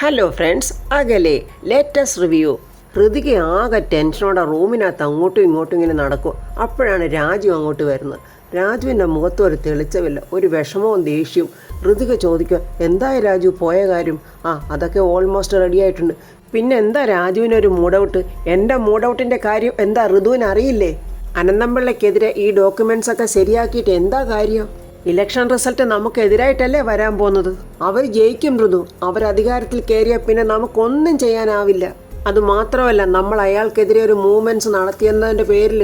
Hello friends, അകലെ latest review. Hrithika ആകെ ടെൻഷനോടെ റൂമിനകത്ത് അങ്ങോട്ടും ഇങ്ങോട്ടും ഇങ്ങനെ നടക്കും. അപ്പോഴാണ് രാജു അങ്ങോട്ട് വരുന്നത്. രാജുവിൻ്റെ മുഖത്ത് ഒരു തെളിച്ചമില്ല, ഒരു വിഷമവും ദേഷ്യവും. ഹൃതിക ചോദിക്കുക, എന്തായി രാജു പോയ കാര്യം? അതൊക്കെ ഓൾമോസ്റ്റ് റെഡി ആയിട്ടുണ്ട്. പിന്നെ എന്താ രാജുവിനൊരു മൂഡൗട്ട്? എൻ്റെ മൂഡൗട്ടിൻ്റെ കാര്യം എന്താ ഋതുവിന് അറിയില്ലേ? അനന്തംപിള്ളയ്ക്കെതിരെ ഈ ഡോക്യുമെൻറ്റ്സ് ഒക്കെ ശരിയാക്കിയിട്ട് എന്താ കാര്യം? ഇലക്ഷൻ റിസൾട്ട് നമുക്കെതിരായിട്ടല്ലേ വരാൻ പോകുന്നത്. അവർ ജയിക്കും ഋതു. അവർ അധികാരത്തിൽ കയറിയ പിന്നെ നമുക്കൊന്നും ചെയ്യാനാവില്ല. അതുമാത്രമല്ല, നമ്മൾ അയാൾക്കെതിരെ ഒരു മൂവ്മെൻറ്റ്സ് നടത്തിയെന്നതിൻ്റെ പേരിൽ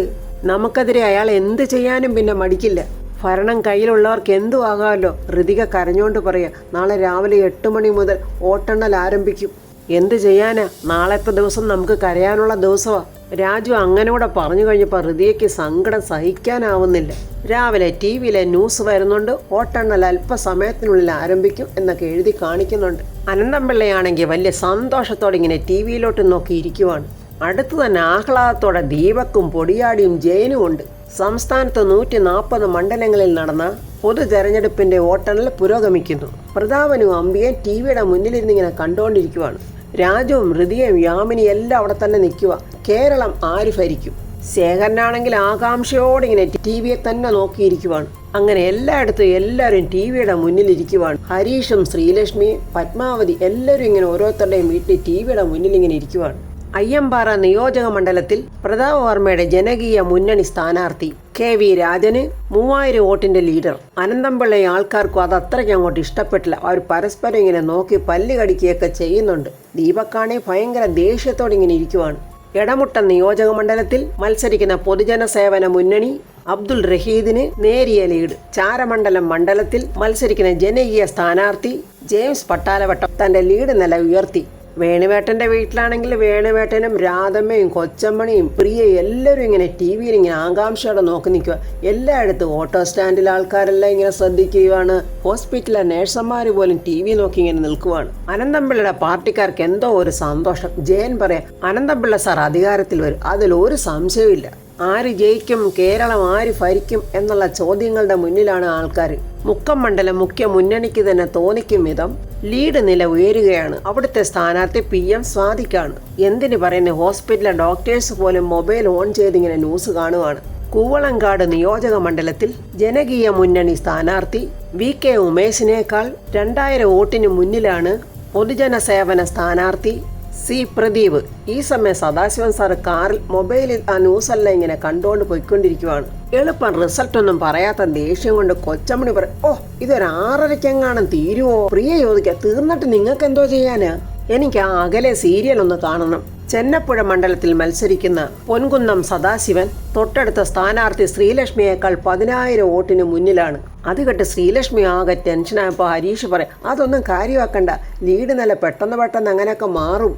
നമുക്കെതിരെ അയാൾ എന്ത് ചെയ്യാനും പിന്നെ മടിക്കില്ല. ഭരണം കയ്യിലുള്ളവർക്ക് എന്തു ആകാമല്ലോ. ഹൃതിക കരഞ്ഞുകൊണ്ട് പറയാം, നാളെ രാവിലെ 8 മണി മുതൽ വോട്ടെണ്ണൽ ആരംഭിക്കും. എന്ത് ചെയ്യാനാ, നാളത്തെ ദിവസം നമുക്ക് കരയാനുള്ള ദിവസമാണ്. രാജു അങ്ങനെ കൂടെ പറഞ്ഞു കഴിഞ്ഞപ്പോൾ ഹൃതികയ്ക്ക് സങ്കടം സഹിക്കാനാവുന്നില്ല. രാവിലെ ടി വിയിലെ ന്യൂസ് വരുന്നുണ്ട്, വോട്ടെണ്ണൽ അല്പസമയത്തിനുള്ളിൽ ആരംഭിക്കും എന്നൊക്കെ എഴുതി കാണിക്കുന്നുണ്ട്. അനന്തംപിള്ളയാണെങ്കിൽ വലിയ സന്തോഷത്തോടെ ഇങ്ങനെ ടി വിയിലോട്ട് നോക്കിയിരിക്കുവാണ്. അടുത്തു തന്നെ ആഹ്ലാദത്തോടെ ദീപക്കും പൊടിയാടിയും ജയനും ഉണ്ട്. സംസ്ഥാനത്ത് 140 മണ്ഡലങ്ങളിൽ നടന്ന പൊതു തെരഞ്ഞെടുപ്പിന്റെ വോട്ടെണ്ണൽ പുരോഗമിക്കുന്നു. പ്രതാപനും അമ്പിയും ടി വിയുടെ മുന്നിലിരുന്നിങ്ങനെ കണ്ടുകൊണ്ടിരിക്കുവാണ്. രാജുവും ഹൃതിയും യാമിനി എല്ലാം അവിടെ തന്നെ നിൽക്കുക. കേരളം ആര് ഭരിക്കും? ശേഖരനാണെങ്കിൽ ആകാംക്ഷയോടെ ഇങ്ങനെ ടി വിയെ തന്നെ നോക്കിയിരിക്കുവാണ്. അങ്ങനെ എല്ലായിടത്തും എല്ലാവരും ടി വിയുടെ മുന്നിലിരിക്കുവാണ്. ഹരീഷും ശ്രീലക്ഷ്മിയും പത്മാവതി എല്ലാവരും ഇങ്ങനെ ഓരോരുത്തരുടെയും വീട്ടിൽ ടി വിയുടെ മുന്നിൽ ഇങ്ങനെ ഇരിക്കുവാണ്. അയ്യമ്പാറ നിയോജക മണ്ഡലത്തിൽ പ്രതാപവർമ്മയുടെ ജനകീയ മുന്നണി സ്ഥാനാർത്ഥി KV രാജന് 3000 വോട്ടിന്റെ ലീഡർ. അനന്തംപിള്ളയെ ആൾക്കാർക്കും അത് അത്രയ്ക്ക് അങ്ങോട്ട് ഇഷ്ടപ്പെട്ടില്ല. അവർ പരസ്പരം ഇങ്ങനെ നോക്കി പല്ല് കടിക്കുകയൊക്കെ ചെയ്യുന്നുണ്ട്. ദീപക്കാണെ ഭയങ്കര ദേഷ്യത്തോടെ ഇങ്ങനെ ഇരിക്കുവാണ്. എടമുട്ടം നിയോജക മണ്ഡലത്തിൽ മത്സരിക്കുന്ന പൊതുജന സേവന മുന്നണി അബ്ദുൾ റഹീദിന് നേരിയ ലീഡ്. ചാരമണ്ഡലം മണ്ഡലത്തിൽ മത്സരിക്കുന്ന ജനകീയ സ്ഥാനാർത്ഥി ജെയിംസ് പട്ടാലവട്ടം തന്റെ ലീഡ് നില ഉയർത്തി. വേണുവേട്ടന്റെ വീട്ടിലാണെങ്കിൽ വേണുവേട്ടനും രാധമ്മയും കൊച്ചമ്മണിയും പ്രിയയും എല്ലാവരും ഇങ്ങനെ ടി വിയിൽ ഇങ്ങനെ ആകാംക്ഷയോടെ നോക്കി നിൽക്കുക. എല്ലായിടത്തും ഓട്ടോ സ്റ്റാൻഡിൽ ആൾക്കാരെല്ലാം ഇങ്ങനെ ശ്രദ്ധിക്കുകയാണ്. ഹോസ്പിറ്റലിലെ നേഴ്സന്മാർ പോലും ടി വി നോക്കി ഇങ്ങനെ നിൽക്കുവാണ്. അനന്തംപിള്ളയുടെ പാർട്ടിക്കാർക്ക് എന്തോ ഒരു സന്തോഷം. ജയൻ പറയാം, അനന്തംപിള്ള സാർ അധികാരത്തിൽ വരും, അതിലൊരു സംശയമില്ല. ആര് ജയിക്കും, കേരളം ആര് ഭരിക്കും എന്നുള്ള ചോദ്യങ്ങളുടെ മുന്നിലാണ് ആൾക്കാർ. മുക്കം മണ്ഡലം മുഖ്യ മുന്നണിക്ക് തന്നെ തോന്നിക്കും വിധം ലീഡ് നില ഉയരുകയാണ്. അവിടുത്തെ സ്ഥാനാർത്ഥി PM സ്വാദിക്കാണ്. എന്തിനു പറയുന്നത്, ഹോസ്പിറ്റലിലെ ഡോക്ടേഴ്സ് പോലും മൊബൈൽ ഓൺ ചെയ്തിങ്ങനെ ന്യൂസ് കാണുവാണ്. കൂവളങ്കാട് നിയോജക മണ്ഡലത്തിൽ ജനകീയ മുന്നണി സ്ഥാനാർത്ഥി VK ഉമേഷിനേക്കാൾ 2000 വോട്ടിന് മുന്നിലാണ് പൊതുജന സേവന സ്ഥാനാർത്ഥി C പ്രദീപ്. ഈ സമയം സദാശിവൻ സാറ് കാറിൽ മൊബൈലിൽ ആ ന്യൂസെല്ലാം ഇങ്ങനെ കണ്ടുകൊണ്ട് പോയിക്കൊണ്ടിരിക്കുവാണ്. എളുപ്പം റിസൾട്ട് ഒന്നും പറയാത്ത ദേഷ്യം കൊണ്ട് കൊച്ചമ്മണി പറയും, ഇതൊരു 6:30 തീരുവോ? പ്രിയ ചോദിക്കുക, തീർന്നിട്ട് നിങ്ങൾക്ക് എന്തോ ചെയ്യാനാ? എനിക്ക് ആ അകലെ സീരിയൽ ഒന്ന് കാണണം. ചെന്നപ്പുഴ മണ്ഡലത്തിൽ മത്സരിക്കുന്ന പൊൻകുന്നം സദാശിവൻ തൊട്ടടുത്ത സ്ഥാനാർത്ഥി ശ്രീലക്ഷ്മിയേക്കാൾ 10000 വോട്ടിന് മുന്നിലാണ്. അത് കേട്ട് ശ്രീലക്ഷ്മി ആകെ ടെൻഷനായപ്പോൾ ഹരീഷ് പറയും, അതൊന്നും കാര്യമാക്കണ്ട, ലീഡ് നില പെട്ടെന്ന് അങ്ങനെയൊക്കെ മാറും.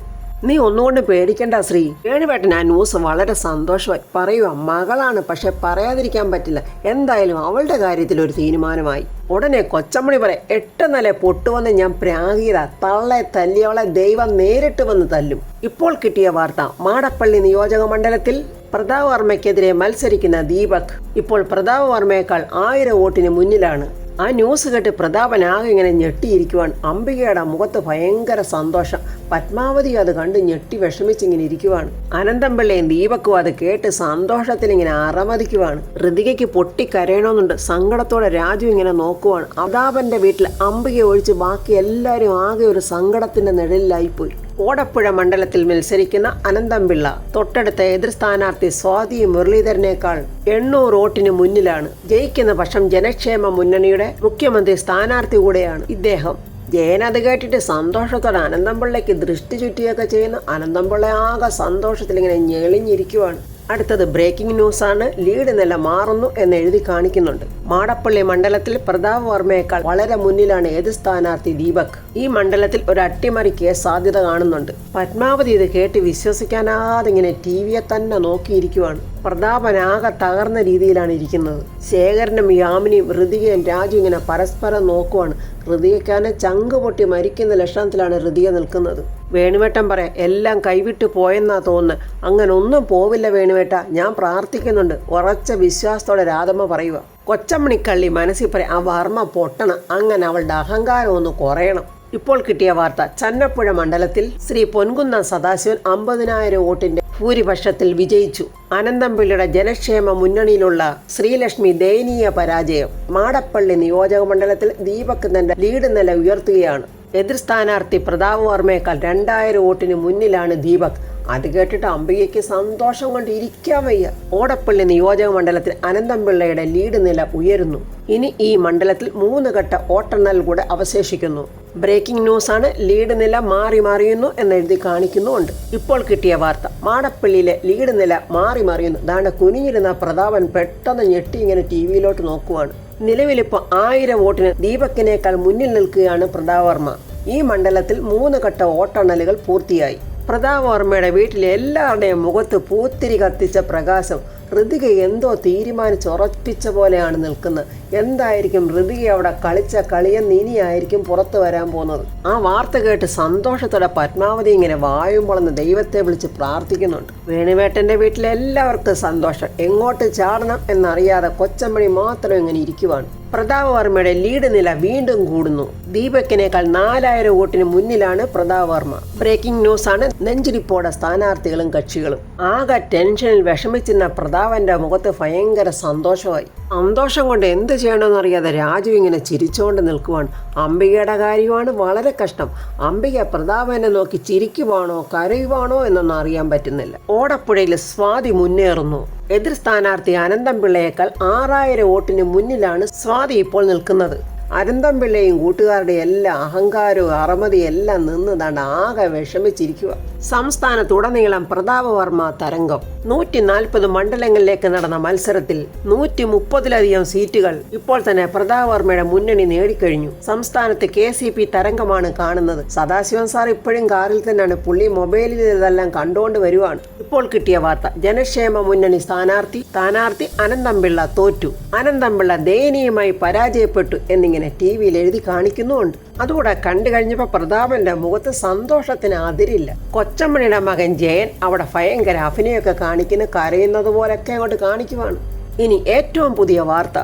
നീ ഒന്നുകൊണ്ട് പേടിക്കണ്ട ശ്രീ. വേണുവേട്ടൻ ആ ന്യൂസ് വളരെ സന്തോഷമായി. പറയുക, മകളാണ്, പക്ഷെ പറയാതിരിക്കാൻ പറ്റില്ല. എന്തായാലും അവളുടെ കാര്യത്തിൽ ഒരു തീരുമാനമായി. ഉടനെ കൊച്ചമ്മണി പറയാം, 8 നില പൊട്ടുവന്ന് ഞാൻ പ്രാഗീത തള്ളെ തല്ലിയവളെ ദൈവം നേരിട്ട് വന്ന് തല്ലും. ഇപ്പോൾ കിട്ടിയ വാർത്ത, മാടപ്പള്ളി നിയോജക മണ്ഡലത്തിൽ പ്രതാപവർമ്മയ്ക്കെതിരെ മത്സരിക്കുന്ന ദീപക് ഇപ്പോൾ പ്രതാപവർമ്മയേക്കാൾ 1000 വോട്ടിന് മുന്നിലാണ്. ആ ന്യൂസ് കേട്ട് പ്രതാപനാകെ ഇങ്ങനെ ഞെട്ടിയിരിക്കുവാൻ. അംബികയുടെ മുഖത്ത് ഭയങ്കര സന്തോഷം. പത്മാവതി അത് കണ്ട് ഞെട്ടി വിഷമിച്ചിങ്ങനെ ഇരിക്കുവാണ്. അനന്തംപിള്ളയും ദീപക്കും അത് കേട്ട് സന്തോഷത്തിൽ ഇങ്ങനെ അറമതിക്കുവാണ്. ഋതികയ്ക്ക് പൊട്ടിക്കരയണമെന്നുണ്ട്. സങ്കടത്തോടെ രാജു ഇങ്ങനെ നോക്കുവാണ്. പ്രതാപന്റെ വീട്ടിൽ അംബിക ഒഴിച്ച് ബാക്കി എല്ലാവരും ആകെ ഒരു സങ്കടത്തിന്റെ നിഴലിലായിപ്പോയി. ഓടപ്പുഴ മണ്ഡലത്തിൽ മത്സരിക്കുന്ന അനന്തംപിള്ള തൊട്ടടുത്ത എതിർ സ്ഥാനാർത്ഥി സ്വാതി മുരളീധരനേക്കാൾ 800 വോട്ടിന് മുന്നിലാണ്. ജയിക്കുന്ന പക്ഷം ജനക്ഷേമ മുന്നണിയുടെ മുഖ്യമന്ത്രി സ്ഥാനാർത്ഥി കൂടെയാണ് ഇദ്ദേഹം. ജയനത് കേട്ടിട്ട് സന്തോഷത്തോടെ അനന്തംപിള്ളയ്ക്ക് ദൃഷ്ടി ചുറ്റിയൊക്കെ ചെയ്യുന്ന അനന്തംപിള്ള ആകെ സന്തോഷത്തിൽ ഇങ്ങനെ ഞെളിഞ്ഞിരിക്കുവാണ്. അടുത്തത് ബ്രേക്കിംഗ് ന്യൂസാണ്. ലീഡ് നില മാറുന്നു എന്ന് എഴുതി കാണിക്കുന്നുണ്ട്. മാടപ്പള്ളി മണ്ഡലത്തിൽ പ്രതാപവർമ്മയേക്കാൾ വളരെ മുന്നിലാണ് എതിർ സ്ഥാനാർത്ഥി ദീപക്. ഈ മണ്ഡലത്തിൽ ഒരു അട്ടിമറി കേസ് സാധ്യത കാണുന്നുണ്ട്. പത്മാവതി ഇത് കേട്ട് വിശ്വസിക്കാനാകാതെ ഇങ്ങനെ ടി വിയെ തന്നെ നോക്കിയിരിക്കുവാണ്. പ്രതാപനാകെ തകർന്ന രീതിയിലാണ് ഇരിക്കുന്നത്. ശേഖരനും യാമിനിയും ഹൃതികയും രാജു ഇങ്ങനെ പരസ്പരം നോക്കുവാണ്. ഹൃതികയ്ക്കാനെ ചങ്ക് പൊട്ടി മരിക്കുന്ന ലക്ഷണത്തിലാണ് ഹൃതിക നിൽക്കുന്നത്. വേണുവേട്ടൻ പറയാം, എല്ലാം കൈവിട്ട് പോയെന്നാ തോന്നുന്നത്. അങ്ങനെ ഒന്നും പോവില്ല വേണുവേട്ട, ഞാൻ പ്രാർത്ഥിക്കുന്നുണ്ട്. ഉറച്ച വിശ്വാസത്തോടെ രാധമ്മ പറയുക. കൊച്ചമ്മണിക്കള്ളി മനസ്സിൽ പറയാം, ആ വർമ്മ പൊട്ടണം, അങ്ങനെ അവളുടെ അഹങ്കാരം ഒന്ന് കുറയണം. ഇപ്പോൾ കിട്ടിയ വാർത്ത, ചന്നപ്പുഴ മണ്ഡലത്തിൽ ശ്രീ പൊൻകുന്നം സദാശിവൻ 50,000 വോട്ടിന്റെ ഭൂരിപക്ഷത്തിൽ വിജയിച്ചു. അനന്തംപിള്ളയുടെ ജനക്ഷേമ മുന്നണിയിലുള്ള ശ്രീലക്ഷ്മി ദയനീയ പരാജയം. മാടപ്പള്ളി നിയോജക മണ്ഡലത്തിൽ ദീപക് തന്റെ ലീഡ് നില ഉയർത്തുകയാണ്. എതിർ സ്ഥാനാർത്ഥി പ്രതാപ് വർമ്മയേക്കാൾ 2,000 വോട്ടിന് മുന്നിലാണ് ദീപക്. അത് കേട്ടിട്ട് അംബികയ്ക്ക് സന്തോഷം കൊണ്ട് ഇരിക്കാൻ വയ്യ. ഓടപ്പള്ളി നിയോജക മണ്ഡലത്തിൽ അനന്തംപിള്ളയുടെ ലീഡ് നില ഉയരുന്നു. ഇനി ഈ മണ്ഡലത്തിൽ 3 ഘട്ട വോട്ടെണ്ണൽ കൂടെ അവശേഷിക്കുന്നു. ബ്രേക്കിംഗ് ന്യൂസാണ്. ലീഡ് നില മറിയുന്നു എന്നെഴുതി കാണിക്കുന്നുമുണ്ട്. ഇപ്പോൾ കിട്ടിയ വാർത്ത, മാടപ്പള്ളിയിലെ ലീഡ് നില മറിയുന്നു. ദാണ്ട കുനിഞ്ഞിരുന്ന പ്രതാപൻ പെട്ടെന്ന് ഞെട്ടി ഇങ്ങനെ ടിവിയിലോട്ട് നോക്കുവാണ്. നിലവിലിപ്പോൾ 1000 വോട്ടിന് ദീപക്കിനേക്കാൾ മുന്നിൽ നിൽക്കുകയാണ് പ്രതാപ് വർമ്മ. ഈ മണ്ഡലത്തിൽ 3 ഘട്ട വോട്ടെണ്ണലുകൾ പൂർത്തിയായി. പ്രതാപ് വർമ്മയുടെ വീട്ടിലെ എല്ലാവരുടെയും മുഖത്ത് പൂത്തിരി കത്തിച്ച പ്രകാശം. ഋതിക എന്തോ തീരുമാനിച്ചുറപ്പിച്ച പോലെയാണ് നിൽക്കുന്നത്. എന്തായിരിക്കും ഋതിക അവിടെ കളിച്ച കളിയെന്ന് ഇനിയായിരിക്കും പുറത്തു വരാൻ പോകുന്നത്. ആ വാർത്ത കേട്ട് സന്തോഷത്തോടെ പത്മാവതി ഇങ്ങനെ വായും പൊളന്ന് ദൈവത്തെ വിളിച്ച് പ്രാർത്ഥിക്കുന്നുണ്ട്. വേണുവേട്ടന്റെ വീട്ടിലെ എല്ലാവർക്കും സന്തോഷം. എങ്ങോട്ട് ചാടണം എന്നറിയാതെ കൊച്ചമ്മണി മാത്രം ഇങ്ങനെ ഇരിക്കുവാണ്. പ്രതാപ് വർമ്മയുടെ ലീഡ് നില വീണ്ടും കൂടുന്നു. ദീപക്കിനേക്കാൾ 4,000 വോട്ടിന് മുന്നിലാണ് പ്രതാപ് വർമ്മ. ബ്രേക്കിംഗ് ന്യൂസാണ്. നെഞ്ചിരിപ്പോടെ സ്ഥാനാർത്ഥികളും കക്ഷികളും. ആകെ ടെൻഷനിൽ വിഷമിച്ചിരുന്ന പ്രതാപന്റെ മുഖത്ത് ഭയങ്കര സന്തോഷമായി. സന്തോഷം കൊണ്ട് എന്ത് ചെയ്യണമെന്നറിയാതെ രാജു ഇങ്ങനെ ചിരിച്ചുകൊണ്ട് നിൽക്കുവാണ്. അംബികയുടെ കാര്യമാണ് വളരെ കഷ്ടം. അംബിക പ്രതാപനെ നോക്കി ചിരിക്കുവാണോ കരയുവാണോ എന്നൊന്നും അറിയാൻ പറ്റുന്നില്ല. ഓടപ്പുഴയിൽ സ്വാതി മുന്നേറുന്നു. എതിർ സ്ഥാനാർത്ഥി അനന്തംപിള്ളയേക്കാൾ 6,000 വോട്ടിന് മുന്നിലാണ് സ്വാതി ഇപ്പോൾ നിൽക്കുന്നത്. അനന്തംപിള്ളയും കൂട്ടുകാരുടെ എല്ലാ അഹങ്കാരവും അറമതിയും എല്ലാം നിന്നതാണ്ട് ആകെ വിഷമിച്ചിരിക്കുക. സംസ്ഥാനത്തുടനീളം പ്രതാപ വർമ്മ തരംഗം. 140 മണ്ഡലങ്ങളിലേക്ക് നടന്ന മത്സരത്തിൽ 130-ലധികം സീറ്റുകൾ ഇപ്പോൾ തന്നെ പ്രതാപ വർമ്മയുടെ മുന്നണി നേടിക്കഴിഞ്ഞു. സംസ്ഥാനത്ത് KCP തരംഗമാണ് കാണുന്നത്. സദാശിവൻ സാർ ഇപ്പോഴും കാറിൽ തന്നെയാണ്. പുള്ളി മൊബൈലിൽ ഇതെല്ലാം കണ്ടുകൊണ്ട് വരുവാണ്. ഇപ്പോൾ കിട്ടിയ വാർത്ത, ജനക്ഷേമ മുന്നണി സ്ഥാനാർത്ഥി അനന്തംപിള്ള തോറ്റു. അനന്തംപിള്ള ദയനീയമായി പരാജയപ്പെട്ടു എന്നിങ്ങനെ ടിവിയിൽ എഴുതി കാണിക്കുന്നുമുണ്ട്. അതുകൂടെ കണ്ടു കഴിഞ്ഞപ്പോൾ പ്രതാപന്റെ മുഖത്ത് സന്തോഷത്തിന് അതിരില്ല. കൊച്ചമ്മണിയുടെ മകൻ ജയൻ അവിടെ ഭയങ്കര അഭിനയമൊക്കെ കാണിക്കുന്ന കരയുന്നത് പോലൊക്കെ അങ്ങോട്ട് കാണിക്കുവാണ്. ഇനി ഏറ്റവും പുതിയ വാർത്ത,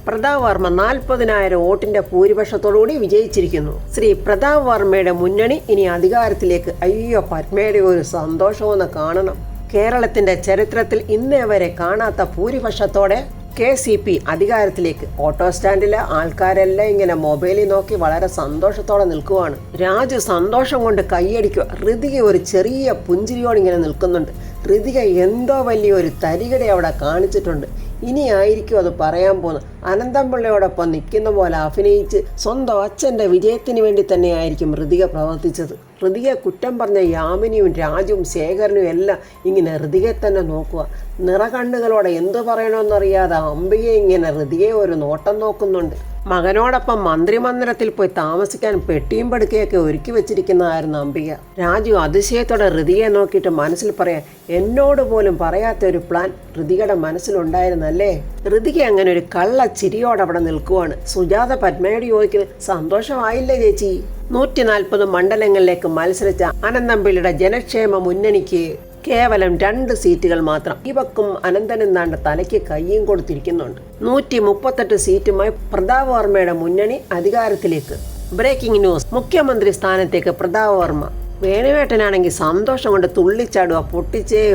പ്രതാപ് വർമ്മ 40,000 വോട്ടിന്റെ ഭൂരിപക്ഷത്തോടുകൂടി വിജയിച്ചിരിക്കുന്നു. ശ്രീ പ്രതാപ് വർമ്മയുടെ മുന്നണി ഇനി അധികാരത്തിലേക്ക്. അയ്യോ, പത്മയുടെ ഒരു സന്തോഷമെന്ന് കാണണം. കേരളത്തിന്റെ ചരിത്രത്തിൽ ഇന്നേ വരെ കാണാത്ത ഭൂരിപക്ഷത്തോടെ KCP അധികാരത്തിലേക്ക്. ഓട്ടോ സ്റ്റാൻഡിലെ ആൾക്കാരെല്ലാം ഇങ്ങനെ മൊബൈലിൽ നോക്കി വളരെ സന്തോഷത്തോടെ നിൽക്കുവാണ്. രാജു സന്തോഷം കൊണ്ട് കൈയടിക്കുക. ഋതിക ഒരു ചെറിയ പുഞ്ചിരിയോട് ഇങ്ങനെ നിൽക്കുന്നുണ്ട്. ഋതിക എന്തോ വലിയൊരു തരികട അവിടെ കാണിച്ചിട്ടുണ്ട്. ഇനി ആയിരിക്കും അത് പറയാൻ പോകുന്നത്. അനന്തംപിള്ളയോടൊപ്പം നിൽക്കുന്ന പോലെ അഭിനയിച്ച് സ്വന്തം അച്ഛൻ്റെ വിജയത്തിന് വേണ്ടി തന്നെയായിരിക്കും ഋതിക പ്രവർത്തിച്ചത്. ഋതികയെ കുറ്റം പറഞ്ഞ യാമിനിയും രാജുവും ശേഖരനും എല്ലാം ഇങ്ങനെ ഋതികയെ തന്നെ നോക്കുക. നിറകണ്ണുകളോടെ എന്തു പറയണമെന്നറിയാതെ അംബികയെ ഇങ്ങനെ ഋതികയെ ഒരു നോട്ടം നോക്കുന്നുണ്ട്. മകനോടൊപ്പം മന്ത്രിമന്ദിരത്തിൽ പോയി താമസിക്കാൻ പെട്ടിയും പടുക്കയൊക്കെ ഒരുക്കി വെച്ചിരിക്കുന്നതായിരുന്നു അംബിക. രാജു അതിശയത്തോടെ ഋതികയെ നോക്കിയിട്ട് മനസ്സിൽ പറയാൻ, എന്നോട് പോലും പറയാത്ത ഒരു പ്ലാൻ ഋതികയുടെ മനസ്സിലുണ്ടായിരുന്നല്ലേ. ഋതിക അങ്ങനെ ഒരു കള്ള ചിരിയോടെ അവിടെ നിൽക്കുവാണ്. സുജാത പത്മയോട് ചോദിക്കുന്നത്, സന്തോഷമായില്ലേ ചേച്ചി? 140 മണ്ഡലങ്ങളിലേക്ക് മത്സരിച്ച അനന്തംപിള്ളയുടെ ജനക്ഷേമ മുന്നണിക്ക് കേവലം 2 സീറ്റുകൾ മാത്രം. ഇവക്കും അനന്തനും താണ്ട തലയ്ക്ക് കയ്യും കൊടുത്തിരിക്കുന്നുണ്ട്. 138 സീറ്റുമായി പ്രതാപ് വർമ്മയുടെ മുന്നണി അധികാരത്തിലേക്ക്. ബ്രേക്കിംഗ് ന്യൂസ്, മുഖ്യമന്ത്രി സ്ഥാനത്തേക്ക് പ്രതാപ് വർമ്മ. വേണുവേട്ടനാണെങ്കിൽ സന്തോഷം കൊണ്ട് തുള്ളിച്ചാടുക.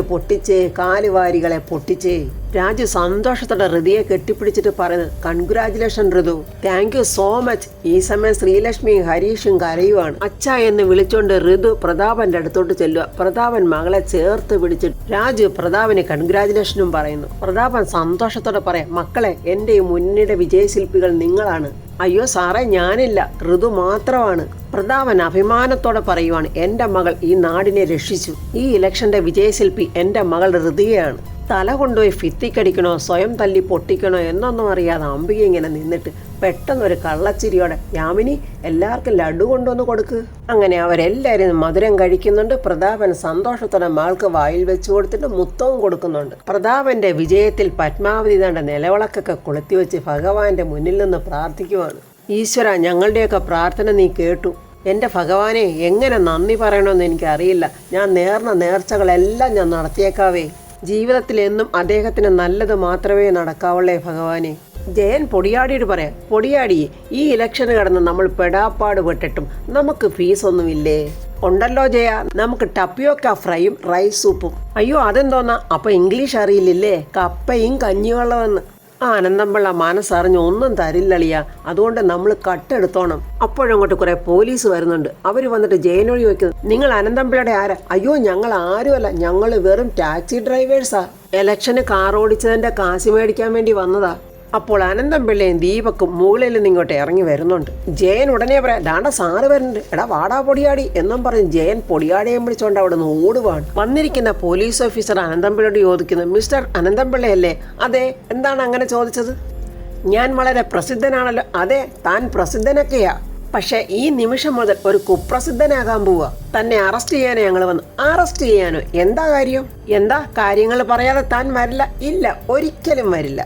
പൊട്ടിച്ചേ കാലുവാരികളെ പൊട്ടിച്ചേ. രാജു സന്തോഷത്തോടെ ഋതിയെ കെട്ടിപ്പിടിച്ചിട്ട് പറയുന്നത്, congratulation Ritu, thank you so much. ഈ സമയം ശ്രീലക്ഷ്മിയും ഹരീഷും കരയുവാണ്. അച്ഛ എന്ന് വിളിച്ചോണ്ട് ഋതു പ്രതാപന്റെ അടുത്തോട്ട് ചെല്ലുക. പ്രതാപൻ മകളെ ചേർത്ത് പിടിച്ചിട്ട് രാജു പ്രതാപന് കൺഗ്രാജുലേഷനും പറയുന്നു. പ്രതാപൻ സന്തോഷത്തോടെ പറയാം, മക്കളെ, എന്റെ ഈ മുന്നണിയുടെ വിജയശില്പികൾ നിങ്ങളാണ്. അയ്യോ സാറേ, ഞാനില്ല, ഋതു മാത്രമാണ്. പ്രതാപൻ അഭിമാനത്തോടെ പറയുവാണ്, എന്റെ മകൾ ഈ നാടിനെ രക്ഷിച്ചു. ഈ ഇലക്ഷന്റെ വിജയശില്പി എന്റെ മകൾ ഋതികയാണ്. തല കൊണ്ടുപോയി ഭിത്തിക്കടിക്കണോ സ്വയം തല്ലി പൊട്ടിക്കണോ എന്നൊന്നും അറിയാതെ അംബിക ഇങ്ങനെ നിന്നിട്ട് പെട്ടെന്നൊരു കള്ളച്ചിരിയോടെ, യാമിനി, എല്ലാവർക്കും ലഡു കൊണ്ടുവന്ന് കൊടുക്ക്. അങ്ങനെ അവരെല്ലാവരും മധുരം കഴിക്കുന്നുണ്ട്. പ്രതാപൻ സന്തോഷത്തോടെ മകൾക്ക് വായിൽ വെച്ചു കൊടുത്തിട്ട് മുത്തവും കൊടുക്കുന്നുണ്ട്. പ്രതാപന്റെ വിജയത്തിൽ പത്മാവതി തന്റെ നിലവിളക്കൊക്കെ കൊളുത്തിവെച്ച് ഭഗവാന്റെ മുന്നിൽ നിന്ന് പ്രാർത്ഥിക്കുവാണ്. ഈശ്വര, ഞങ്ങളുടെയൊക്കെ പ്രാർത്ഥന നീ കേട്ടു. എൻ്റെ ഭഗവാനെ, എങ്ങനെ നന്ദി പറയണമെന്ന് എനിക്കറിയില്ല. ഞാൻ നേർന്ന നേർച്ചകളെല്ലാം ഞാൻ നടത്തിയേക്കാവേ. ജീവിതത്തിൽ എന്നും അദ്ദേഹത്തിന് നല്ലത് മാത്രമേ നടക്കാവുള്ളേ ഭഗവാനെ. ജയൻ പൊടിയാടിയോട് പറയാം, പൊടിയാടി, ഈ ഇലക്ഷന് കിടന്ന് നമ്മൾ പെടാപ്പാട് പെട്ടിട്ടും നമുക്ക് ഫീസൊന്നുമില്ലേ? ഉണ്ടല്ലോ ജയ, നമുക്ക് ടപ്പിയോക്ക ഫ്രൈയും റൈസ് സൂപ്പും. അയ്യോ അതെന്തോന്നാ, അപ്പൊ ഇംഗ്ലീഷ് അറിയില്ലേ? കപ്പയും കഞ്ഞിവെള്ളമെന്ന്. ആനന്ദംപിള്ള മനസ്സറിഞ്ഞ് ഒന്നും തരില്ലളിയ, അതുകൊണ്ട് നമ്മൾ കട്ടെടുത്തോണം. അപ്പോഴങ്ങോട്ട് കുറെ പോലീസ് വരുന്നുണ്ട്. അവർ വന്നിട്ട് ജയനോട് ചോദിക്കുന്നത്, നിങ്ങൾ അനന്തംപിള്ളയുടെ ആരാ? അയ്യോ ഞങ്ങൾ ആരുമല്ല, ഞങ്ങൾ വെറും ടാക്സി ഡ്രൈവേഴ്സാ. ഇലക്ഷന് കാർ ഓടിച്ചതിന്റെ കാശ് മേടിക്കാൻ വേണ്ടി വന്നതാ. അപ്പോൾ അനന്തംപിള്ളയും ദീപക്കും മുകളിൽ നിന്ന് ഇങ്ങോട്ട് ഇറങ്ങി വരുന്നുണ്ട്. ജയൻ ഉടനെ പറയാം, ദാണ്ട സാറ് വരുന്നുണ്ട്, എടാ വാടാ പൊടിയാടി എന്നും പറഞ്ഞ് ജയൻ പൊടിയാടിയെ വിളിച്ചോണ്ട് അവിടെ നിന്ന് ഓടുവാണ്. വന്നിരിക്കുന്ന പോലീസ് ഓഫീസർ അനന്തംപിള്ളയോട് ചോദിക്കുന്നു, മിസ്റ്റർ അനന്തംപിള്ളയല്ലേ? അതെ, എന്താണ് അങ്ങനെ ചോദിച്ചത്? ഞാൻ വളരെ പ്രസിദ്ധനാണല്ലോ. അതെ, താൻ പ്രസിദ്ധനൊക്കെയാ, പക്ഷെ ഈ നിമിഷം മുതൽ ഒരു കുപ്രസിദ്ധനാകാൻ പോവുക. തന്നെ അറസ്റ്റ് ചെയ്യാനോ ഞങ്ങൾ വന്നു. അറസ്റ്റ് ചെയ്യാനോ? എന്താ കാര്യം? എന്താ കാര്യങ്ങൾ പറയാതെ താൻ വരില്ല? ഇല്ല, ഒരിക്കലും വരില്ല.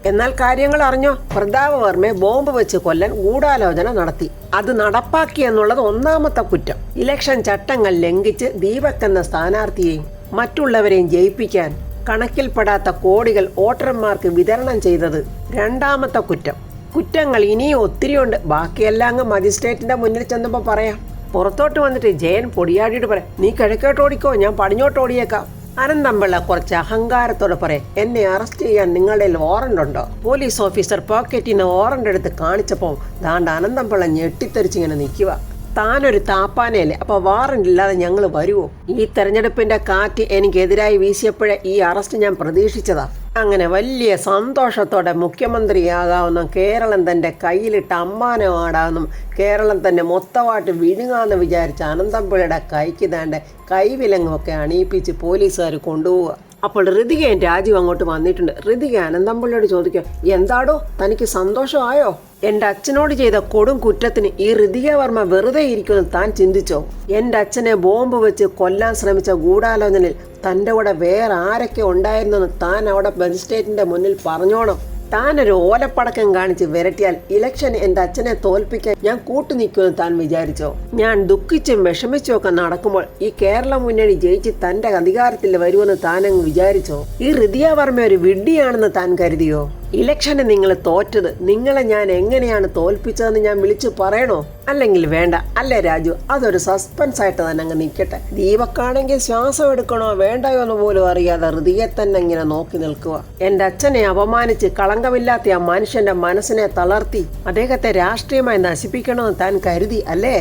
എന്നാൽ കാര്യങ്ങൾ അറിഞ്ഞോ? പ്രതാപ വർമ്മയെ ബോംബ് വെച്ച് കൊല്ലാൻ ഗൂഢാലോചന നടത്തി. അത് നടപ്പാക്കി എന്നുള്ളത് ഒന്നാമത്തെ കുറ്റം. ഇലക്ഷൻ ചട്ടങ്ങൾ ലംഘിച്ച് ദീപക് എന്ന സ്ഥാനാർത്ഥിയെയും മറ്റുള്ളവരെയും ജയിപ്പിക്കാൻ കണക്കിൽപ്പെടാത്ത കോടികൾ വോട്ടർമാർക്ക് വിതരണം ചെയ്തത് രണ്ടാമത്തെ കുറ്റം. കുറ്റങ്ങൾ ഇനിയും ഒത്തിരിയുണ്ട്. ബാക്കിയെല്ലാം അങ്ങ് മജിസ്ട്രേറ്റിന്റെ മുന്നിൽ ചെന്നപ്പോൾ പറയാം. പുറത്തോട്ട് വന്നിട്ട് ജയൻ പൊടിയാടിയിട്ട് പറയാം, നീ കിഴക്കോട്ട് ഓടിക്കോ, ഞാൻ പടിഞ്ഞോട്ട് ഓടിയേക്കാം. അനന്തംപിള്ള കുറച്ച് അഹങ്കാരത്തോടെ പറയാം, എന്നെ അറസ്റ്റ് ചെയ്യാൻ നിങ്ങളുടെ വാറണ്ട് ഉണ്ടോ? പോലീസ് ഓഫീസർ പോക്കറ്റിൽ നിന്ന് വാറണ്ട് എടുത്ത് കാണിച്ചപ്പോൾ ദാണ്ട അനന്തംപിള്ള ഞെട്ടിത്തെറിച്ചിങ്ങനെ നിൽക്കുക. താനൊരു താപ്പാനയല്ലേ, അപ്പൊ വാറണ്ട് ഇല്ലാതെ ഞങ്ങൾ വരുമോ? ഈ തെരഞ്ഞെടുപ്പിന്റെ കാറ്റ് എനിക്കെതിരായി വീശിയപ്പോഴേ ഈ അറസ്റ്റ് ഞാൻ പ്രതീക്ഷിച്ചതാ. അങ്ങനെ വലിയ സന്തോഷത്തോടെ മുഖ്യമന്ത്രിയാകാവുന്ന കേരളം തന്റെ കയ്യിലിട്ട് അമ്മാനമാടാമെന്നും കേരളം തന്നെ മൊത്തമായിട്ട് വിഴുങ്ങാന്ന് വിചാരിച്ച അനന്തംപിള്ളയുടെ കൈക്ക് താണ്ട കൈവിലങ്ങുമൊക്കെ അണിയിപ്പിച്ച് പോലീസുകാർ കൊണ്ടുപോവുക. അപ്പോൾ ഋതികയും രാജീവ് അങ്ങോട്ട് വന്നിട്ടുണ്ട്. ഋതിക അനന്തംപിള്ളയോട് ചോദിക്കുക, എന്താടോ തനിക്ക് സന്തോഷമായോ? എൻ്റെ അച്ഛനോട് ചെയ്ത കൊടും കുറ്റത്തിന് ഈ ഋതിക വർമ്മ വെറുതെ ഇരിക്കുമെന്ന് താൻ ചിന്തിച്ചോ? എൻ്റെ അച്ഛനെ ബോംബ് വെച്ച് കൊല്ലാൻ ശ്രമിച്ച ഗൂഢാലോചനയിൽ തൻ്റെ കൂടെ വേറെ ആരൊക്കെ ഉണ്ടായിരുന്നെന്ന് താൻ അവിടെ മജിസ്ട്രേറ്റിന്റെ മുന്നിൽ പറഞ്ഞോണം. താനൊരു ഓലപ്പടക്കം കാണിച്ച് വിരട്ടിയാൽ ഇലക്ഷൻ എൻ്റെ അച്ഛനെ തോൽപ്പിക്കാൻ ഞാൻ കൂട്ടുനിൽക്കുമെന്ന് താൻ വിചാരിച്ചോ? ഞാൻ ദുഃഖിച്ചും വിഷമിച്ചും ഒക്കെ നടക്കുമ്പോൾ ഈ കേരള മുന്നണി ജയിച്ച് തൻ്റെ അധികാരത്തിൽ വരുമെന്ന് താനങ്ങ് വിചാരിച്ചോ? ഈ ഋതിക വർമ്മ ഒരു വിഡ്ഢിയാണെന്ന് താൻ കരുതിയോ? ഇലക്ഷന് നിങ്ങൾ തോറ്റത്, നിങ്ങളെ ഞാൻ എങ്ങനെയാണ് തോൽപ്പിച്ചതെന്ന് ഞാൻ വിളിച്ചു പറയണോ? അല്ലെങ്കിൽ വേണ്ട, അല്ലേ രാജു? അതൊരു സസ്പെൻസ് ആയിട്ട് തന്നെ അങ്ങ് നിൽക്കട്ടെ. ദീപക്കാണെങ്കിൽ ശ്വാസം എടുക്കണോ വേണ്ടയോ എന്ന് പോലും അറിയാതെ ഋതിയെ തന്നെ ഇങ്ങനെ നോക്കി നിൽക്കുക. എൻ്റെ അച്ഛനെ അപമാനിച്ച് കളങ്കമില്ലാത്ത ആ മനുഷ്യന്റെ മനസ്സിനെ തളർത്തി അദ്ദേഹത്തെ രാഷ്ട്രീയമായി നശിപ്പിക്കണമെന്ന് താൻ കരുതി അല്ലേ?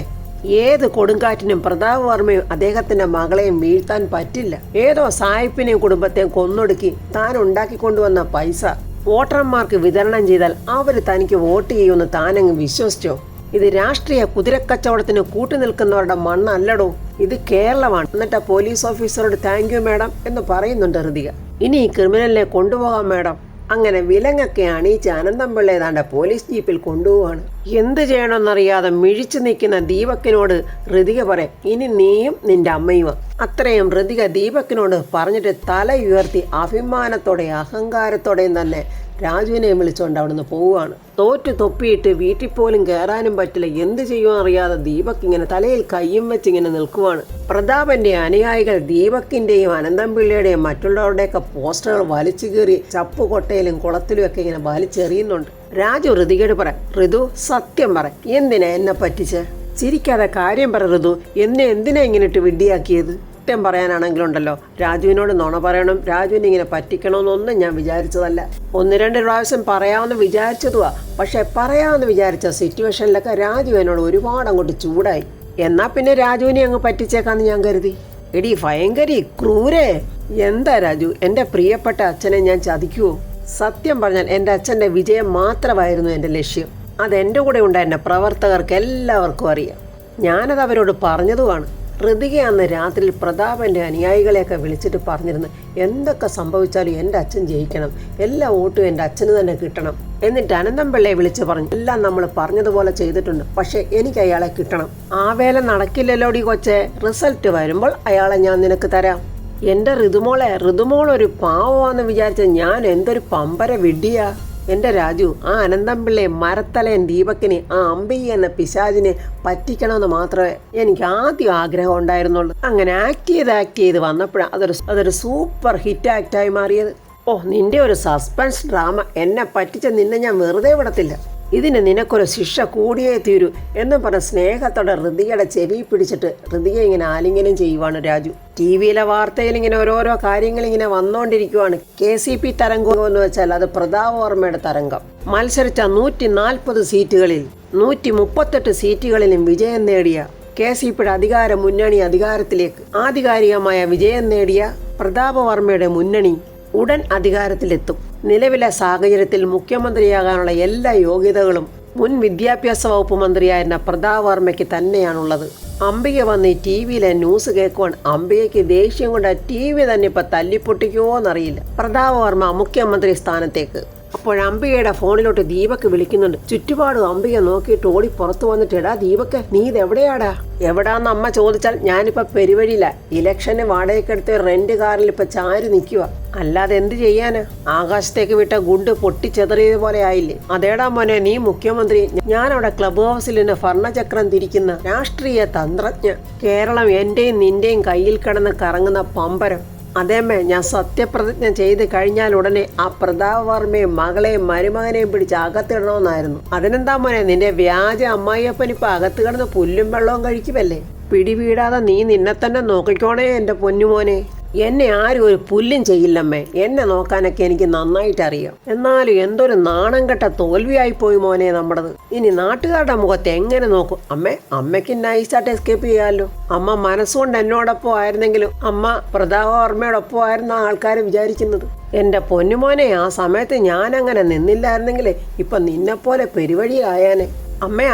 ഏത് കൊടുങ്കാറ്റിനും പ്രതാപ വർമ്മയും അദ്ദേഹത്തിന്റെ മകളെയും വീഴ്ത്താൻ പറ്റില്ല. ഏതോ സായിപ്പിനെയും കുടുംബത്തെയും കൊന്നൊടുക്കി താൻ ഉണ്ടാക്കിക്കൊണ്ടുവന്ന പൈസ വോട്ടർമാർക്ക് വിതരണം ചെയ്താൽ അവർ തനിക്ക് വോട്ട് ചെയ്യുമെന്ന് താനങ്ങ് വിശ്വസിച്ചോ? ഇത് രാഷ്ട്രീയ കുതിരക്കച്ചവടത്തിന് കൂട്ടുനിൽക്കുന്നവരുടെ മണ്ണല്ലടോ, ഇത് കേരളമാണ്. എന്നിട്ട് പോലീസ് ഓഫീസറോട് താങ്ക് യു മാഡം എന്ന് പറയുന്നുണ്ട് ഋതിക. ഇനി ഈ ക്രിമിനലിനെ കൊണ്ടുപോകാം മാഡം. അങ്ങനെ വിലങ്ങൊക്കെ അണിയിച്ച് അനന്തംപിള്ള ഏതാണ്ട് പോലീസ് ജീപ്പിൽ കൊണ്ടുപോവാണ്. എന്ത് ചെയ്യണമെന്നറിയാതെ മിഴിച്ചു നിൽക്കുന്ന ദീപക്കിനോട് ഋതിക പറയാം, ഇനി നീയും നിന്റെ അമ്മയുമാ. അത്രയും ഋതിക ദീപക്കിനോട് പറഞ്ഞിട്ട് തല ഉയർത്തി അഭിമാനത്തോടെ അഹങ്കാരത്തോടെയും തന്നെ രാജുവിനെ വിളിച്ചുകൊണ്ട് അവിടുന്ന് പോവുകയാണ്. തോറ്റു തൊപ്പിയിട്ട് വീട്ടിൽ പോലും കയറാനും പറ്റില്ല. എന്ത് ചെയ്യുമെന്നറിയാതെ ദീപക് ഇങ്ങനെ തലയിൽ കയ്യും വെച്ചിങ്ങനെ നിൽക്കുവാണ്. പ്രതാപന്റെ അനുയായികൾ ദീപക്കിന്റെയും അനന്തംപിള്ളയുടെയും മറ്റുള്ളവരുടെയൊക്കെ പോസ്റ്ററുകൾ വലിച്ചു കീറി ചപ്പുകൊട്ടയിലും കുളത്തിലും ഒക്കെ ഇങ്ങനെ വലിച്ചെറിയുന്നുണ്ട്. രാജു ഋതികയോട് പറ, ഋതു സത്യം പറ, എന്തിനാ എന്നെ പറ്റിച്ച്? ചിരിക്കാതെ കാര്യം പറ ഋതു, എന്നെ എന്തിനാ ഇങ്ങനെ ഇട്ട് വിഡ്ഢിയാക്കിയത്? സത്യം പറയാനാണെങ്കിലുണ്ടല്ലോ, രാജുവിനോട് നുണ പറയണം, രാജുവിനെ ഇങ്ങനെ പറ്റിക്കണമെന്നൊന്നും ഞാൻ വിചാരിച്ചതല്ല. 1-2 പ്രാവശ്യം പറയാമെന്ന് വിചാരിച്ചതുവാ. പക്ഷെ പറയാമെന്ന് വിചാരിച്ച സിറ്റുവേഷനിലൊക്കെ രാജു എന്നോട് ഒരുപാട് അങ്ങോട്ട് ചൂടായി. എന്നാ പിന്നെ രാജുവിനെ അങ്ങ് പറ്റിച്ചേക്കാന്ന് ഞാൻ കരുതി. എടി ഭയങ്കരി ക്രൂരേ! എന്താ രാജു, എൻ്റെ പ്രിയപ്പെട്ട അച്ഛനെ ഞാൻ ചതിക്കുവോ? സത്യം പറഞ്ഞാൽ എൻ്റെ അച്ഛൻ്റെ വിജയം മാത്രമായിരുന്നു എൻ്റെ ലക്ഷ്യം. അതെൻ്റെ കൂടെ ഉണ്ടായിരുന്ന പ്രവർത്തകർക്ക് എല്ലാവർക്കും അറിയാം. ഞാനത് അവരോട് പറഞ്ഞതുമാണ്. ഋതിക അന്ന് രാത്രി പ്രതാപന്റെ അനുയായികളെയൊക്കെ വിളിച്ചിട്ട് പറഞ്ഞിരുന്നു, എന്തൊക്കെ സംഭവിച്ചാലും എൻ്റെ അച്ഛൻ ജയിക്കണം, എല്ലാ വോട്ടും എൻ്റെ അച്ഛന് തന്നെ കിട്ടണം. എന്നിട്ട് അനന്തംപിള്ളയെ വിളിച്ച് പറഞ്ഞു, എല്ലാം നമ്മൾ പറഞ്ഞതുപോലെ ചെയ്തിട്ടുണ്ട്, പക്ഷെ എനിക്ക് അയാളെ കിട്ടണം. ആ വേല നടക്കില്ലല്ലോടി കൊച്ചെ, റിസൾട്ട് വരുമ്പോൾ അയാളെ ഞാൻ നിനക്ക് തരാം. എൻ്റെ ഋതുമോളൊരു പാവമാണെന്ന് വിചാരിച്ച ഞാൻ എന്തൊരു പമ്പര വിഡ്ഢിയാ. എൻ്റെ രാജു, ആ അനന്തംപിള്ളയെ മരത്തലയൻ ദീപക്കിനെ ആ അമ്പി എന്ന പിശാചിനെ പറ്റിക്കണമെന്ന് മാത്രമേ എനിക്ക് ആദ്യം ആഗ്രഹം ഉണ്ടായിരുന്നുള്ളൂ. അങ്ങനെ ആക്ട് ചെയ്ത് വന്നപ്പോഴാണ് അതൊരു സൂപ്പർ ഹിറ്റ് ആക്റ്റായി മാറിയത്. ഓ, നിന്റെ ഒരു സസ്പെൻസ് ഡ്രാമ. എന്നെ പറ്റിച്ച നിന്നെ ഞാൻ വെറുതെ വിടത്തില്ല. ഇതിന് നിനക്കൊരു ശിക്ഷ കൂടിയേ തീരൂ എന്ന് പറഞ്ഞ സ്നേഹത്തോടെ ഹൃതികയുടെ ചെവി പിടിച്ചിട്ട് ഹൃതിക ഇങ്ങനെ ആലിംഗനം ചെയ്യുവാണ് രാജു. ടി വിയിലെ വാർത്തയിൽ ഇങ്ങനെ ഓരോരോ കാര്യങ്ങൾ ഇങ്ങനെ വന്നുകൊണ്ടിരിക്കുവാണ്. KCP തരംഗം എന്ന് വെച്ചാൽ അത് പ്രതാപവർമ്മയുടെ തരംഗം. മത്സരിച്ച 140 സീറ്റുകളിൽ 138 സീറ്റുകളിലും വിജയം നേടിയ KCPയുടെ അധികാര മുന്നണി അധികാരത്തിലേക്ക് ആധികാരികമായ വിജയം നേടിയ പ്രതാപവർമ്മയുടെ മുന്നണി ഉടൻ അധികാരത്തിലെത്തും. നിലവിലെ സാഹചര്യത്തിൽ മുഖ്യമന്ത്രിയാകാനുള്ള എല്ലാ യോഗ്യതകളും മുൻ വിദ്യാഭ്യാസ വകുപ്പ് മന്ത്രിയായിരുന്ന പ്രതാപവർമ്മയ്ക്ക് തന്നെയാണുള്ളത്. അംബിക വന്ന് ടി വിയിലെ ന്യൂസ് കേൾക്കുവാൻ അംബികയ്ക്ക് ദേഷ്യം കൊണ്ട് TV തന്നെ ഇപ്പം തല്ലിപ്പൊട്ടിക്കുമോ എന്നറിയില്ല. പ്രതാപവർമ്മ മുഖ്യമന്ത്രി സ്ഥാനത്തേക്ക്. അപ്പോഴംബികയുടെ ഫോണിലോട്ട് ദീപക്ക് വിളിക്കുന്നുണ്ട്. ചുറ്റുപാടും അംബിക നോക്കിയിട്ട് ഓടി പുറത്തു വന്നിട്ട്, എടാ ദീപക്ക്, നീ ഇതെവിടെയാടാ? എവിടാന്ന് അമ്മ ചോദിച്ചാൽ ഞാനിപ്പോൾ പെരുവഴിയില്ല. ഇലക്ഷന് വാടകയ്ക്കെടുത്ത് റെന്റ് കാറിൽ ഇപ്പം ചാരി നിൽക്കുക. അല്ലാതെ എന്ത് ചെയ്യാന്? ആകാശത്തേക്ക് വിട്ട ഗുണ്ട് പൊട്ടിച്ചെതറിയതുപോലെ ആയില്ലേ? അതേടാ മോനെ, നീ മുഖ്യമന്ത്രി, ഞാനവിടെ ക്ലബ് ഹൗസിൽ നിന്ന് ഭരണചക്രം തിരിക്കുന്ന രാഷ്ട്രീയ തന്ത്രജ്ഞ. കേരളം എന്റെയും നിന്റെയും കയ്യിൽ കിടന്ന് കറങ്ങുന്ന പമ്പരം. അതേമ്മേ, ഞാൻ സത്യപ്രതിജ്ഞ ചെയ്ത് കഴിഞ്ഞാൽ ഉടനെ ആ പ്രതാപവർമ്മയും മകളെയും മരുമകനെയും പിടിച്ച് അകത്തിടണമെന്നായിരുന്നു. അതിനെന്താ മോനെ, നിന്റെ വ്യാജ അമ്മായിയപ്പൻ ഇപ്പൊ അകത്ത് കിടന്ന് പുല്ലും വെള്ളവും കഴിക്കുമല്ലേ? പിടിവീടാതെ നീ നിന്നെ തന്നെ നോക്കിക്കോണേ എൻ്റെ പൊന്നുമോനെ. എന്നെ ആരും ഒരു പുല്ലും ചെയ്യില്ലമ്മേ. എന്നെ നോക്കാനൊക്കെ എനിക്ക് നന്നായിട്ട് അറിയാം. എന്നാലും എന്തൊരു നാണം കെട്ട തോൽവിയായി പോയി മോനെ നമ്മുടേത്. ഇനി നാട്ടുകാരുടെ മുഖത്ത് എങ്ങനെ നോക്കും? അമ്മയ്ക്ക് നൈസായിട്ട് എസ്കേപ്പ് ചെയ്യാമല്ലോ. അമ്മ മനസ്സുകൊണ്ട് എന്നോടൊപ്പം ആയിരുന്നെങ്കിലും അമ്മ പ്രതാപവർമ്മയോടൊപ്പം ആയിരുന്ന ആൾക്കാർ വിചാരിക്കുന്നത്. എൻ്റെ പൊന്നുമോനെ, ആ സമയത്ത് ഞാൻ അങ്ങനെ നിന്നില്ലായിരുന്നെങ്കിൽ ഇപ്പം നിന്നെപ്പോലെ പെരുവഴിയിലായാനെ.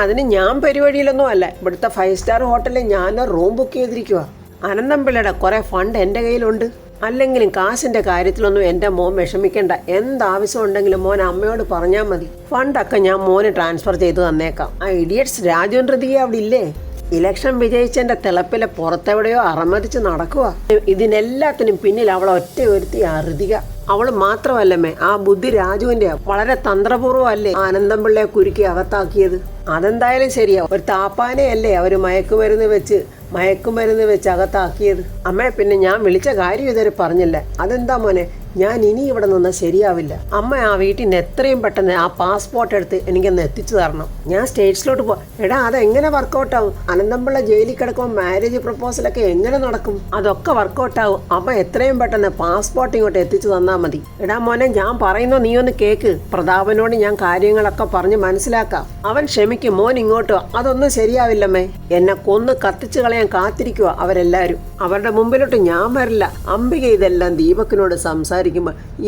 അതിന് ഞാൻ പെരുവഴിയിലൊന്നും അല്ല. ഇവിടുത്തെ 5 സ്റ്റാർ ഹോട്ടലിൽ ഞാൻ റൂം ബുക്ക് ചെയ്തിരിക്കുക. അനന്തംപിള്ളയുടെ കുറെ ഫണ്ട് എൻ്റെ കയ്യിലുണ്ട്. അല്ലെങ്കിലും കാശിൻ്റെ കാര്യത്തിലൊന്നും എൻ്റെ മോൻ വിഷമിക്കേണ്ട. എന്താവശ്യം ഉണ്ടെങ്കിലും മോൻ അമ്മയോട് പറഞ്ഞാൽ മതി. ഫണ്ടൊക്കെ ഞാൻ മോന് ട്രാൻസ്ഫർ ചെയ്ത് തന്നേക്കാം. ആ ഇഡിയറ്റ്സ് രാജുവിൻ ഹൃതിക അവിടെ ഇല്ലേ? ഇലക്ഷൻ വിജയിച്ചതിൻ്റെ തിളപ്പിലെ പുറത്തെവിടെയോ അറമതിച്ച് നടക്കുക. ഇതിനെല്ലാത്തിനും പിന്നിൽ അവളെ ഒറ്റ ഒരുത്തി ഹൃതിക. അവൾ മാത്രമല്ലമ്മേ, ആ ബുദ്ധി രാജുവിൻ്റെ വളരെ തന്ത്രപൂർവ്വം അല്ലേ ആനന്ദംപിള്ളയെ കുരുക്കി അകത്താക്കിയത്. അതെന്തായാലും ശരിയാ. ഒരു താപ്പാനെയല്ലേ അവര് മയക്കുമരുന്ന് വെച്ച് അകത്താക്കിയത്. പിന്നെ ഞാൻ വിളിച്ച കാര്യം ഇതുവരെ പറഞ്ഞില്ല. അതെന്താ മോനെ? ഞാൻ ഇനി ഇവിടെ നിന്ന് ശരിയാവില്ല. അമ്മ ആ വീട്ടിൽ നിന്ന് എത്രയും പെട്ടെന്ന് ആ പാസ്പോർട്ട് എടുത്ത് എനിക്കൊന്ന് എത്തിച്ചു തരണം. ഞാൻ സ്റ്റേറ്റ്സിലോട്ട് എടാ, അതെങ്ങനെ വർക്കൗട്ടാവും? അനന്തംപിള്ള ജയിലിൽ കിടക്കുമ്പോൾ മാരേജ് പ്രപ്പോസലൊക്കെ എങ്ങനെ നടക്കും? അതൊക്കെ വർക്കൗട്ടാവും. അമ്മ എത്രയും പെട്ടെന്ന് പാസ്പോർട്ട് ഇങ്ങോട്ട് എത്തിച്ചു തന്നാൽ മതി. എടാ മോനെ, ഞാൻ പറയുന്നോ നീ ഒന്ന് കേക്ക്. പ്രതാപനോട് ഞാൻ കാര്യങ്ങളൊക്കെ പറഞ്ഞ് മനസ്സിലാക്കാം. അവൻ ക്ഷമിക്കും. മോൻ ഇങ്ങോട്ടോ. അതൊന്നും ശരിയാവില്ലമ്മേ. എന്നെ കൊന്ന് കത്തിച്ചു കളയാൻ കാത്തിരിക്കുക അവരെല്ലാവരും. അവരുടെ മുമ്പിലോട്ട് ഞാൻ വരില്ല. അംബിക ഇതെല്ലാം ദീപക്കിനോട് സംസാരിക്കുമ്പോൾ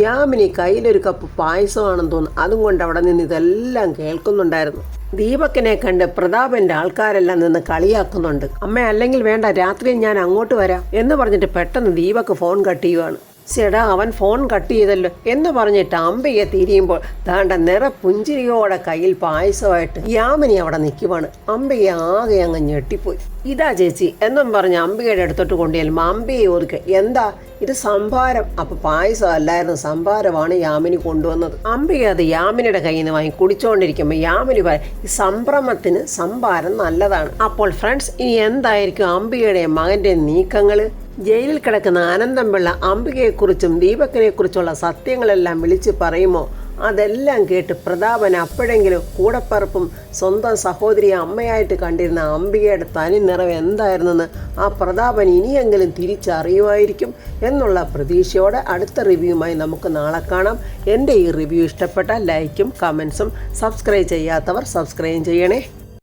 യാമിനി കയ്യിലൊരു കപ്പ് പായസമാണെന്ന് തോന്നുന്നു. അതും കൊണ്ട് അവിടെ നിന്ന് ഇതെല്ലാം കേൾക്കുന്നുണ്ടായിരുന്നു. ദീപക്കിനെ കണ്ട് പ്രതാപന്റെ ആൾക്കാരെല്ലാം നിന്ന് കളിയാക്കുന്നുണ്ട്. അല്ലെങ്കിൽ വേണ്ട, രാത്രിയിൽ ഞാൻ അങ്ങോട്ട് വരാം എന്ന് പറഞ്ഞിട്ട് പെട്ടെന്ന് ദീപക്ക് ഫോൺ കട്ട് ചെയ്യുവാണ്. ചേടാ, അവൻ ഫോൺ കട്ട് ചെയ്തല്ലോ എന്ന് പറഞ്ഞിട്ട് അംബികയെ തിരിയുമ്പോൾ താണ്ട നിറപുഞ്ചിരിയോടെ കയ്യിൽ പായസമായിട്ട് യാമിനി അവിടെ നിൽക്കുവാണ്. അംബിക ആകെ അങ്ങ് ഞെട്ടിപ്പോയി. ഇതാ ചേച്ചി എന്നും പറഞ്ഞ് അംബികയുടെ അടുത്തോട്ട് കൊണ്ടുചെല്ലുമ്പോൾ അംബികയെ ഓർക്കുക, എന്താ ഇത്? സംഭാരം. അപ്പൊ പായസം അല്ലായിരുന്നു, സംഭാരമാണ് യാമിനി കൊണ്ടുവന്നത്. അംബിക അത് യാമിനിയുടെ കയ്യിൽ നിന്ന് വാങ്ങി കുടിച്ചുകൊണ്ടിരിക്കുമ്പോൾ യാമിനി പറയും, ഈ സംഭ്രമത്തിന് സംഭാരം നല്ലതാണ്. അപ്പോൾ ഫ്രണ്ട്സ്, ഇനി എന്തായിരിക്കും അംബികയുടെ മകന്റെ നീക്കങ്ങൾ? ജയിലിൽ കിടക്കുന്ന ആനന്ദംപിള്ള അംബികയെക്കുറിച്ചും ദീപക്കിനെക്കുറിച്ചുള്ള സത്യങ്ങളെല്ലാം വിളിച്ച് പറയുമോ? അതെല്ലാം കേട്ട് പ്രതാപൻ അപ്പോഴെങ്കിലും കൂടപ്പറപ്പും സ്വന്തം സഹോദരിയെ അമ്മയായിട്ട് കണ്ടിരുന്ന അംബികയുടെ തനി നിറവ് എന്തായിരുന്നെന്ന് ആ പ്രതാപൻ ഇനിയെങ്കിലും തിരിച്ചറിയുമായിരിക്കും എന്നുള്ള പ്രതീക്ഷയോടെ അടുത്ത റിവ്യൂമായി നമുക്ക് നാളെ കാണാം. എൻ്റെ ഈ റിവ്യൂ ഇഷ്ടപ്പെട്ടാൽ ലൈക്കും കമൻസും, സബ്സ്ക്രൈബ് ചെയ്യാത്തവർ സബ്സ്ക്രൈബ് ചെയ്യണേ.